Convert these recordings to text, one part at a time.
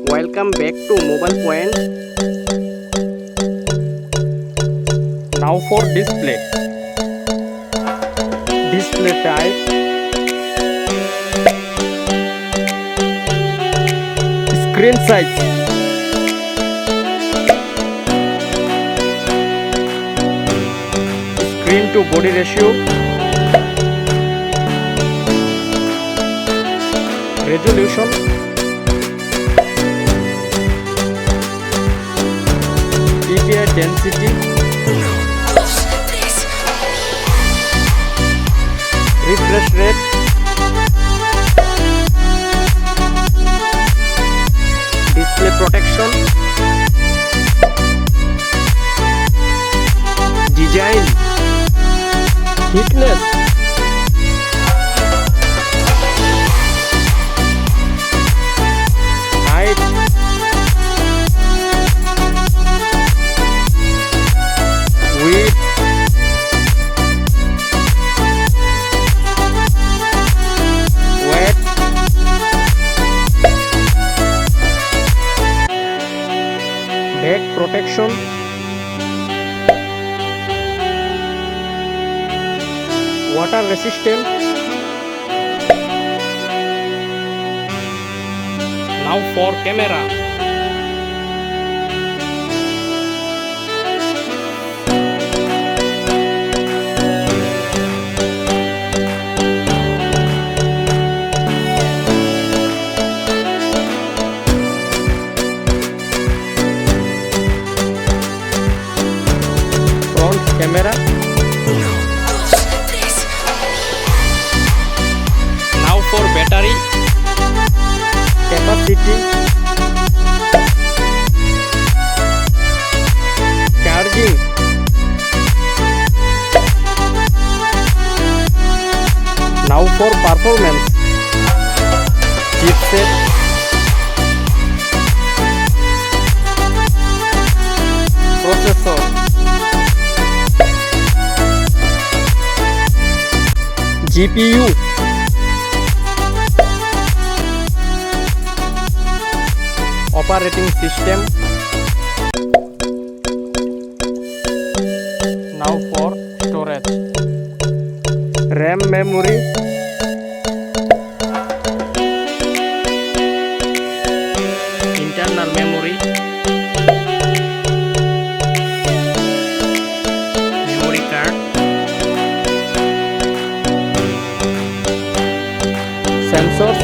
Welcome back to Mobile Point. Now for display. Display type. Screen size. Screen to body ratio. Resolution. PPI density. Refresh rate. Display protection. Design. Thickness. Height. Width. Weight. Back protection. Water resistant. Now for camera. Front camera. Now for battery capacity. Charging. Now for performance. Chipset. Processor. GPU. Operating system. Now for storage. RAM memory. Internal memory. Memory card. Sensors.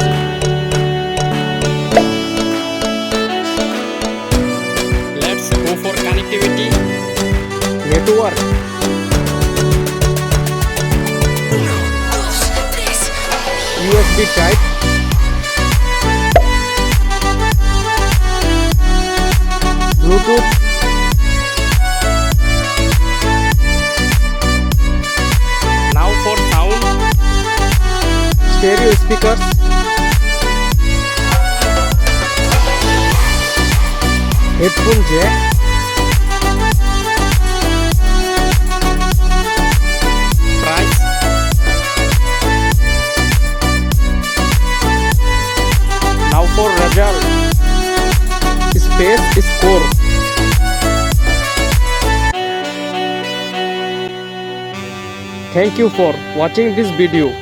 Let's go for connectivity. Network. USB type. Bluetooth. Now for sound. Stereo speakers. Headphone jack. Price. Now for result. Space score. Thank you for watching this video.